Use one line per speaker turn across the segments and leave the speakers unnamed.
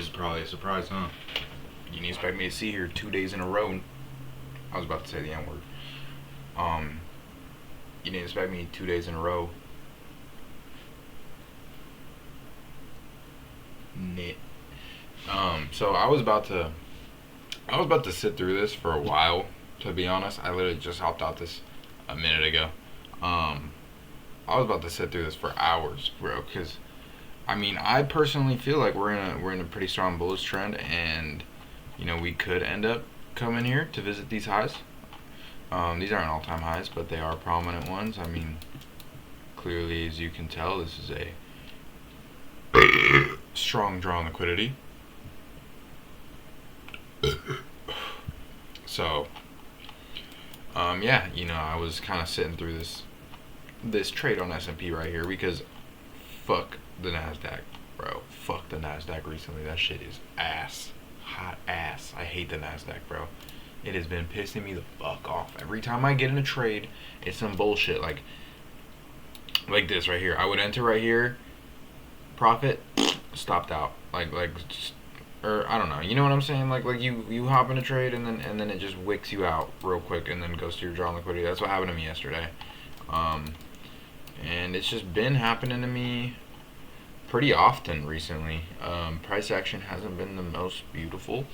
This is probably a surprise, huh? You didn't expect me to see here 2 days in a row. I was about to say the N word. You didn't expect me 2 days in a row. Nit. So I was about to sit through this for a while. To be honest, I literally just hopped out this a minute ago. I was about to sit through this for hours, bro. Cause I mean, I personally feel like we're in a pretty strong bullish trend, and we could end up coming here to visit these highs. These aren't all-time highs, but they are prominent ones. I mean, clearly, as you can tell, this is a strong draw on liquidity. So, yeah, I was kind of sitting through this trade on S&P right here because fuck the Nasdaq, bro. Fuck the Nasdaq recently. That shit is ass, hot ass. I hate the Nasdaq, bro. It has been pissing me the fuck off. Every time I get in a trade, it's some bullshit like this right here. I would enter right here, profit, stopped out. Or I don't know. You know what I'm saying? Like you hop in a trade and then it just wicks you out real quick and then goes to your draw on liquidity. That's what happened to me yesterday. And it's just been happening to me pretty often recently. Price action hasn't been the most beautiful.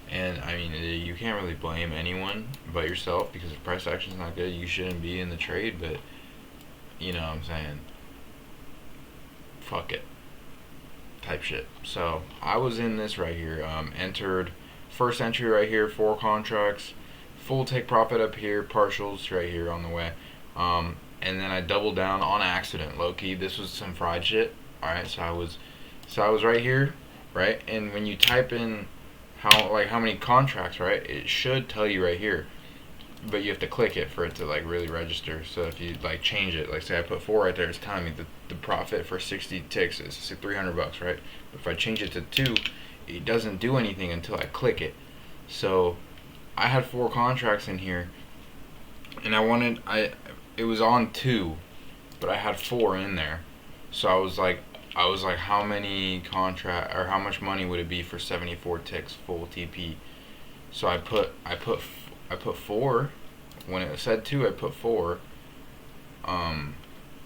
And I mean, you can't really blame anyone but yourself, because if price action's not good, you shouldn't be in the trade. But you know what I'm saying? Fuck it. Type shit. So I was in this right here. Entered first entry right here, 4 contracts, full take profit up here, partials right here on the way. And then I doubled down on accident, low key. This was some fried shit. All right, so I was right here, right? And when you type in how many contracts, right, it should tell you right here, but you have to click it for it to really register. So if you change it, say I put 4 right there, it's telling me the profit for 60 ticks is $300, right? But if I change it to 2, it doesn't do anything until I click it. So I had 4 contracts in here, and it was on 2, but I had 4 in there. So I was like, how much money would it be for 74 ticks full TP? So I put 4. When it said 2, I put 4. And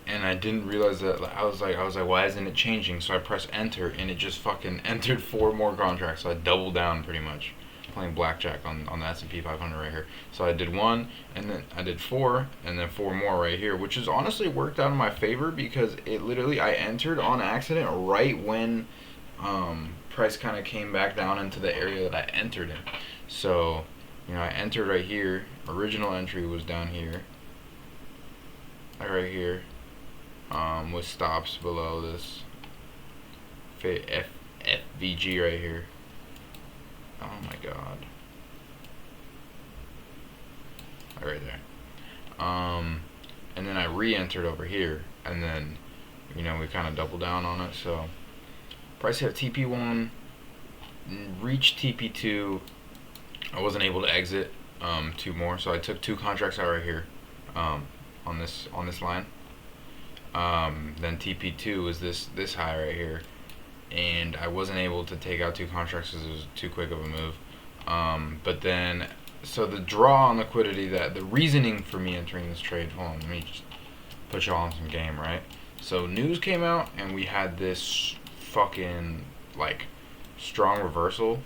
I didn't realize that. I was like, why isn't it changing? So I pressed enter, and it just fucking entered 4 more contracts. So I doubled down pretty much, playing blackjack on the SP500 right here. So I did 1, and then I did 4, and then 4 more right here, which has honestly worked out in my favor, because it literally, I entered on accident right when price kind of came back down into the area that I entered in. So I entered right here. Original entry was down here, right here, with stops below this FVG right here. Oh my god. Right there. And then I re-entered over here, and then we kind of doubled down on it. So price hit TP1, reached TP2. I wasn't able to exit 2 more, so I took 2 contracts out right here, on this line. Then TP2 was this high right here, and I wasn't able to take out 2 contracts because it was too quick of a move. But then, so the draw on liquidity, that the reasoning for me entering this trade, hold on, let me just put y'all on some game, right? So news came out, and we had this fucking strong reversal.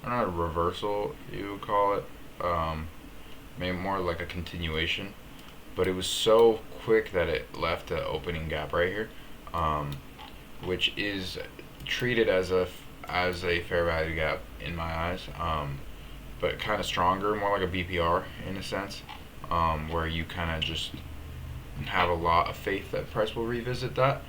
Or not a reversal, you would call it. Maybe more like a continuation. But it was so quick that it left the opening gap right here, which is treated as a fair value gap in my eyes, but kind of stronger, more like a BPR in a sense, where you kind of just have a lot of faith that price will revisit that.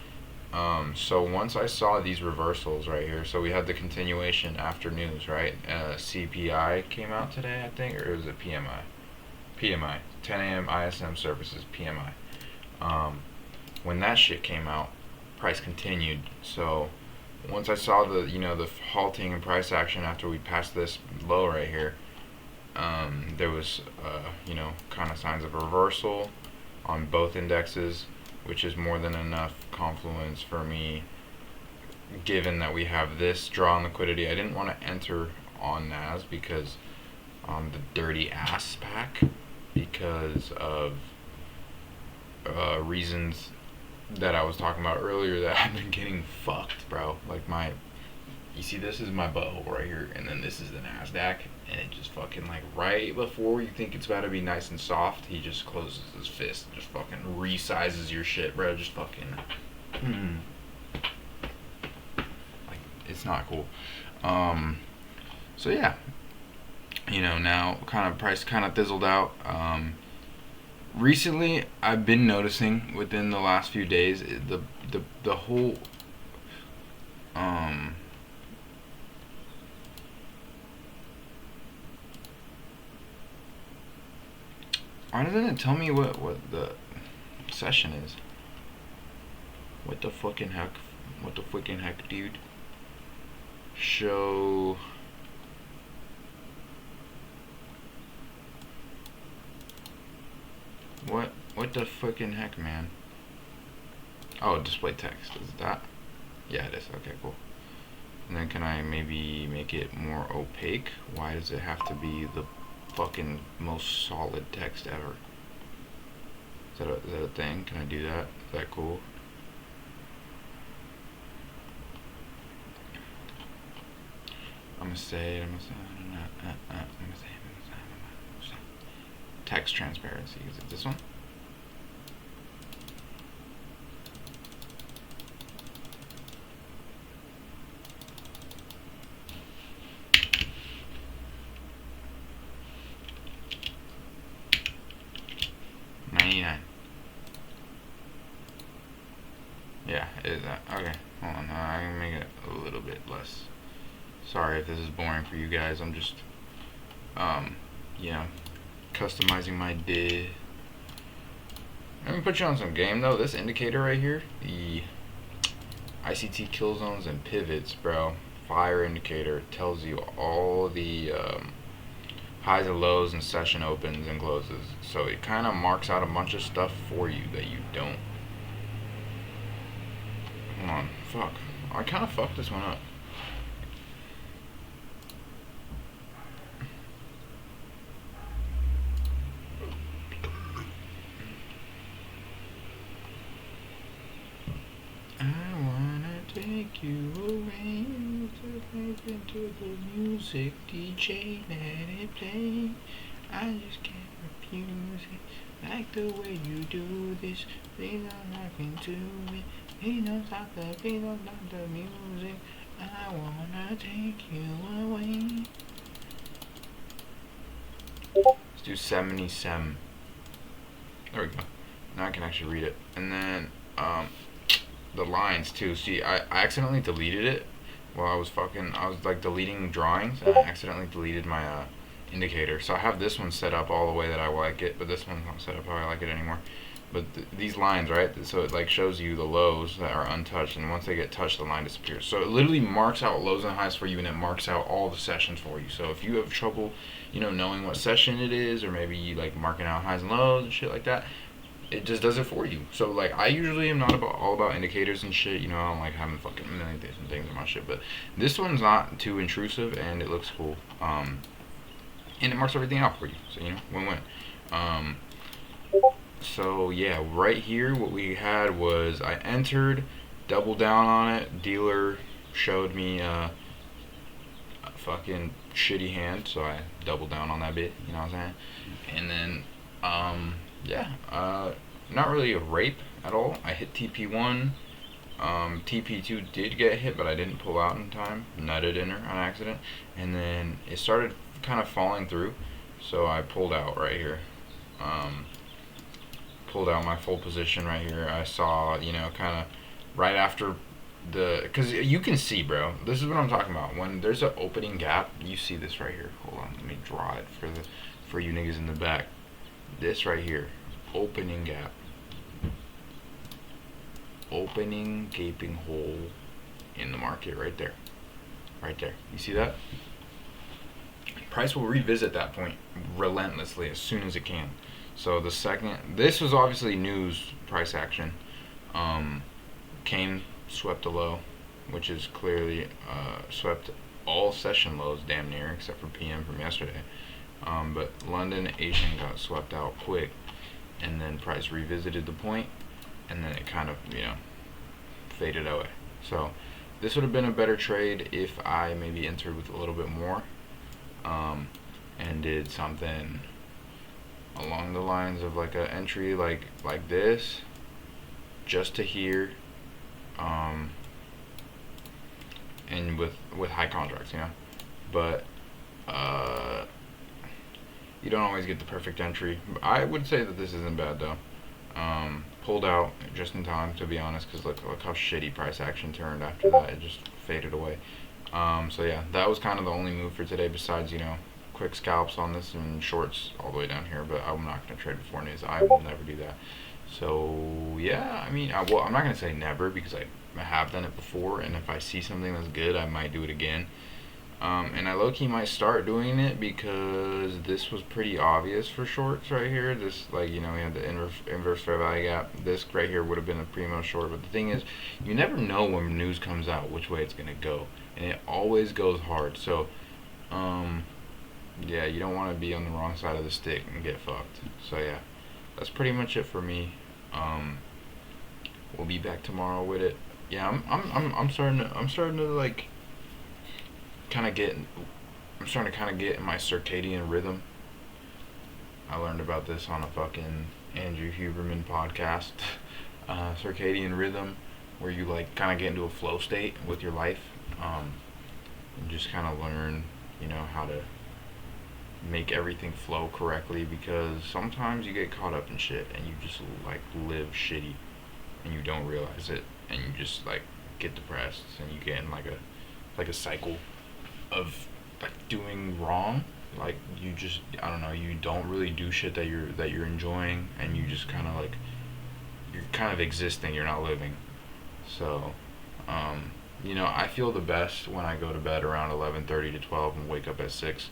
So once I saw these reversals right here, so we had the continuation after news, right? CPI came out today, I think, or was it PMI? PMI, 10 a.m. ISM services, PMI. When that shit came out, price continued. So once I saw the the halting in price action after we passed this low right here, there was kind of signs of reversal on both indexes, which is more than enough confluence for me given that we have this draw on liquidity. I didn't want to enter on NAS because the dirty ass pack, because of reasons that I was talking about earlier, that I've been getting fucked, bro. Like you see, this is my butthole right here, and then this is the NASDAQ, and it just fucking, like, right before you think it's about to be nice and soft, he just closes his fist, just fucking resizes your shit, bro. Just fucking, like, it's not cool. So yeah, now price kind of thizzled out. Recently, I've been noticing within the last few days the whole why doesn't it tell me what the session is? What the fucking heck? What the fucking heck, dude? Show. What the fucking heck, man? Oh, display text. Is that? Yeah, it is. Okay, cool. And then can I maybe make it more opaque? Why does it have to be the fucking most solid text ever? Is that a thing? Can I do that? Is that cool? I'm gonna say text transparency. Is it this one? Yeah, it is that. Okay, hold on. I can make it a little bit less. Sorry if this is boring for you guys. I'm just, customizing my did. Let me put you on some game though. This indicator right here, the ICT kill zones and pivots, bro. Fire indicator. It tells you all the highs and lows and session opens and closes. So it kind of marks out a bunch of stuff for you that you don't. Hold on. Fuck. I kind of fucked this one up. Take you away into the music, DJ, let it play. I just can't refuse it. Like the way you do this, please don't knock into it. Please don't stop the music. I wanna take you away. Let's do 77. There we go. Now I can actually read it. And then the lines too. See, I accidentally deleted it while I was like deleting drawings, and I accidentally deleted my indicator. So I have this one set up all the way that I like it, but this one's not set up how I like it anymore. But these lines, right? So it like shows you the lows that are untouched, and once they get touched, the line disappears. So it literally marks out lows and highs for you, and it marks out all the sessions for you. So if you have trouble, knowing what session it is, or maybe you like marking out highs and lows and shit like that, it just does it for you. So like, I usually am not all about indicators and shit. I don't like having fucking million different things in my shit. But this one's not too intrusive, and it looks cool. And it marks everything out for you. So win-win. So yeah, right here what we had was I entered, doubled down on it. Dealer showed me a fucking shitty hand, so I doubled down on that bit. You know what I'm saying? And then not really a rape at all. I hit TP1. TP2 did get hit, but I didn't pull out in time. Nutted in her on accident, and then it started kind of falling through, so I pulled out right here. Pulled out my full position right here. I saw, kind of right after because you can see, bro. This is what I'm talking about. When there's an opening gap, you see this right here. Hold on, let me draw it for you niggas in the back. This right here, opening gap, opening gaping hole in the market right there, You see that? Price will revisit that point relentlessly as soon as it can. So the second, this was obviously news price action, came, swept the low, which is clearly swept all session lows damn near, except for PM from yesterday. But London Asian got swept out quick, and then price revisited the point, and then it kind of, faded away. So this would have been a better trade if I maybe entered with a little bit more, and did something along the lines of like an entry like this, just to here, and with high contracts, But you don't always get the perfect entry. I would say that this isn't bad though. Pulled out just in time, to be honest, because look how shitty price action turned after that. It just faded away. So yeah, that was kind of the only move for today, besides quick scalps on this and shorts all the way down here. But I'm not gonna trade before news. I will never do that. So yeah, I mean, I'm not gonna say never, because I have done it before, and if I see something that's good, I might do it again. And I low-key might start doing it, because this was pretty obvious for shorts right here. This, we had the inverse fair value gap. This right here would have been a primo short. But the thing is, you never know when news comes out which way it's going to go. And it always goes hard. So, yeah, you don't want to be on the wrong side of the stick and get fucked. So, yeah, that's pretty much it for me. We'll be back tomorrow with it. Yeah, I'm starting to like kind of get in my circadian rhythm. I learned about this on a fucking Andrew Huberman podcast. Circadian rhythm, where you like kind of get into a flow state with your life, and just kind of learn, how to make everything flow correctly, because sometimes you get caught up in shit and you just like live shitty and you don't realize it, and you just like get depressed, and you get in like a cycle of like doing wrong. Like you just, I don't know, you don't really do shit that you're enjoying, and you just kind of like, you're kind of existing, you're not living. So I feel the best when I go to bed around 11:30 to 12 and wake up at 6.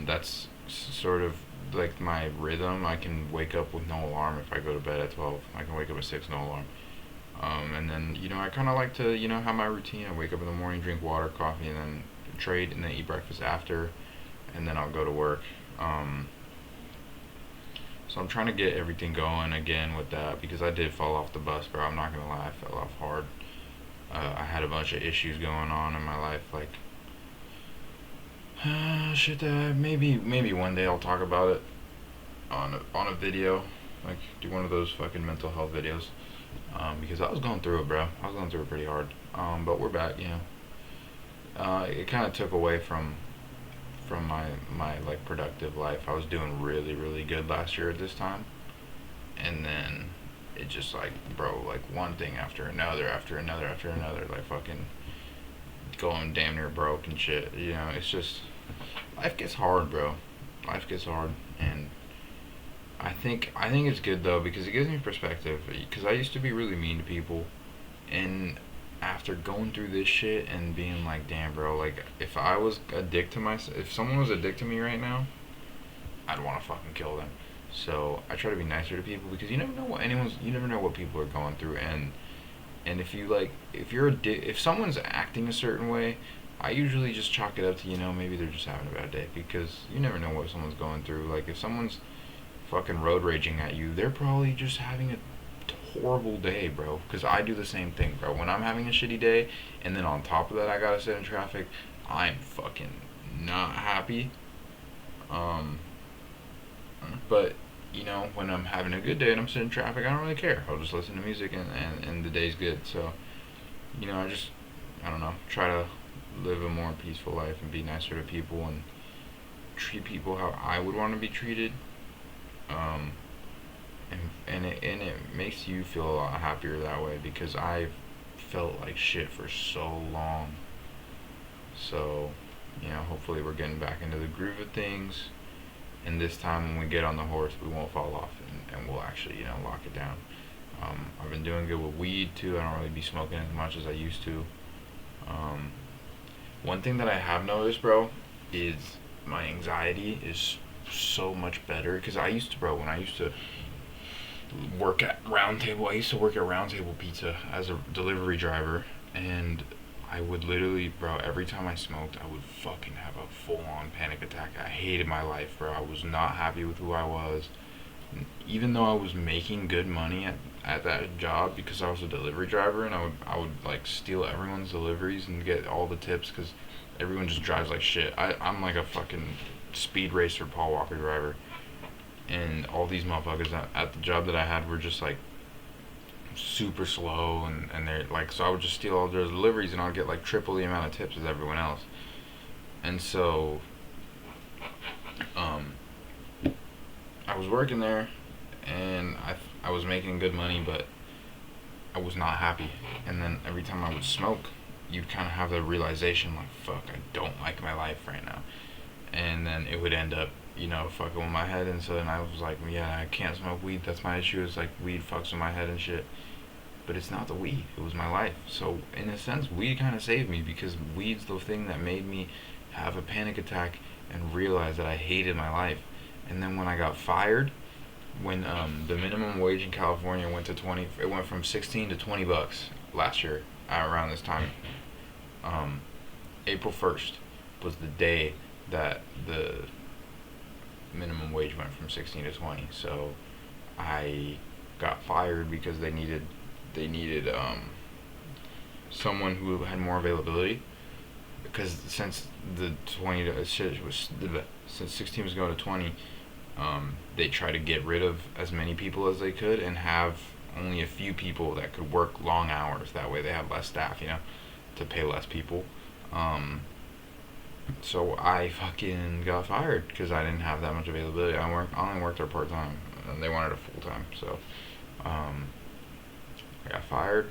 That's sort of like my rhythm. I can wake up with no alarm if I go to bed at 12. I can wake up at 6, no alarm. And then I kind of like to have my routine. I wake up in the morning, drink water, coffee, and then trade, and then eat breakfast after, and then I'll go to work. So I'm trying to get everything going again with that, because I did fall off the bus, bro. I'm not gonna lie, I fell off hard. I had a bunch of issues going on in my life, like shit that maybe one day I'll talk about it on a video, like do one of those fucking mental health videos, because I was going through it, bro. I was going through it pretty hard. But we're back, it kind of took away from my like productive life. I was doing really, really good last year at this time, and then it just like, bro, like one thing after another, like fucking going damn near broke and shit. It's just, life gets hard, bro. Life gets hard, and I think it's good though, because it gives me perspective. Because I used to be really mean to people, and after going through this shit and being like, damn, bro, like if I was a dick to myself, if someone was a dick to me right now, I'd want to fucking kill them. So I try to be nicer to people, because you never know what people are going through, and if you like, if someone's acting a certain way, I usually just chalk it up to, maybe they're just having a bad day, because you never know what someone's going through. Like if someone's fucking road raging at you, they're probably just having a horrible day, bro. Because I do the same thing, bro. When I'm having a shitty day, and then on top of that I gotta sit in traffic, I'm fucking not happy. But when I'm having a good day and I'm sitting in traffic, I don't really care. I'll just listen to music, and the day's good. So I don't know, try to live a more peaceful life and be nicer to people and treat people how I would want to be treated. And it makes you feel a lot happier that way, because I've felt like shit for so long. So, hopefully we're getting back into the groove of things, and this time when we get on the horse, we won't fall off, and we'll actually, lock it down. I've been doing good with weed too. I don't really be smoking as much as I used to. One thing that I have noticed, bro, is my anxiety is so much better, because when I used to work at Round Table Pizza as a delivery driver, And I would literally, bro, every time I smoked, I would fucking have a full-on panic attack. I hated my life, bro. I was not happy with who I was. Even though I was making good money at that job because I was a delivery driver, and I would like steal everyone's deliveries and get all the tips because everyone just drives like shit. I'm like a fucking speed racer Paul Walker driver, and all these motherfuckers at the job that I had were just like super slow, and they're like, so I would just steal all their deliveries and I'd get like triple the amount of tips as everyone else. And so um I was working there, and I was making good money, but I was not happy. And then every time I would smoke, you'd kind of have the realization like, fuck, I don't like my life right now. And then it would end up, fucking with my head. And so then I was like, yeah, I can't smoke weed. That's my issue. It's like weed fucks with my head and shit. But it's not the weed. It was my life. So in a sense, weed kind of saved me because weed's the thing that made me have a panic attack and realize that I hated my life. And then when I got fired, when the minimum wage in California went to 20, it went from 16 to $20 last year around this time. Um, April 1st was the day that the minimum wage went from 16 to 20. So I got fired because they needed someone who had more availability, because since the 20 to shit was since 16 was going to 20, they try to get rid of as many people as they could and have only a few people that could work long hours. That way they have less staff, to pay less people. So I fucking got fired because I didn't have that much availability. I only worked there part time, and they wanted a full time. So I got fired,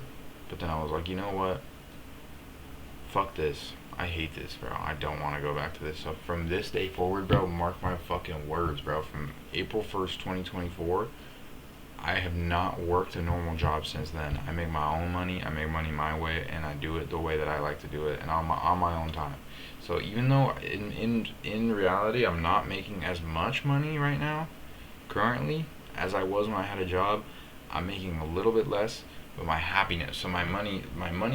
but then I was like, you know what? Fuck this. I hate this, bro. I don't want to go back to this. So from this day forward, bro, mark my fucking words, bro. From April 1st, 2024, I have not worked a normal job since then. I make my own money. I make money my way, and I do it the way that I like to do it, and on my own time. So even though in reality I'm not making as much money right now, currently, as I was when I had a job, I'm making a little bit less. But my happiness, so my money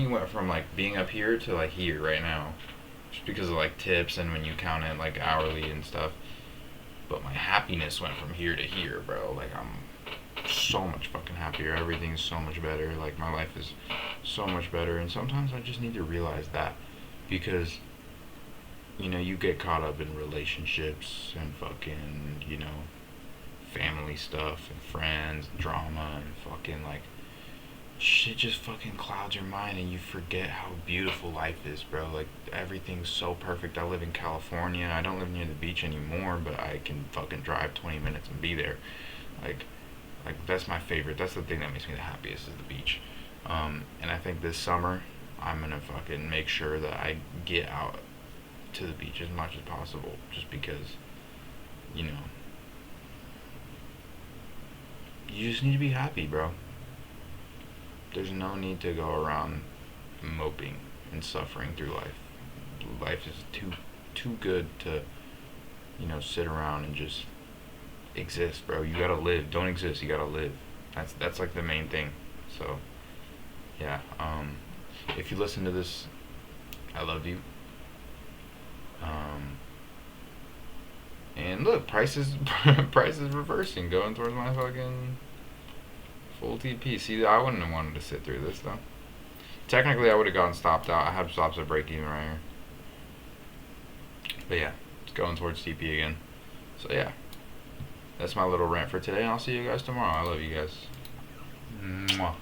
went from like being up here to like here right now, just because of like tips and when you count it like hourly and stuff. But my happiness went from here to here, bro. Like I'm so much fucking happier. Everything's so much better. Like my life is so much better. And sometimes I just need to realize that, because you get caught up in relationships and fucking family stuff and friends, drama, and fucking like shit just fucking clouds your mind, and you forget how beautiful life is, bro. Like everything's so perfect. I live in California. I don't live near the beach anymore, but I can fucking drive 20 minutes and be there. Like that's my favorite. That's the thing that makes me the happiest, is the beach. And I think this summer I'm gonna fucking make sure that I get out to the beach as much as possible, just because you just need to be happy, bro. There's no need to go around moping and suffering through life. Life is too good to sit around and just exist, bro. You gotta live. Don't exist. You gotta live. That's like the main thing. So yeah. If you listen to this, I love you. And look, prices prices reversing, going towards my fucking full TP. See, I wouldn't have wanted to sit through this though. Technically, I would have gotten stopped out. I have stops at break even right here. But yeah, it's going towards TP again. So yeah, that's my little rant for today. And I'll see you guys tomorrow. I love you guys. Mwah.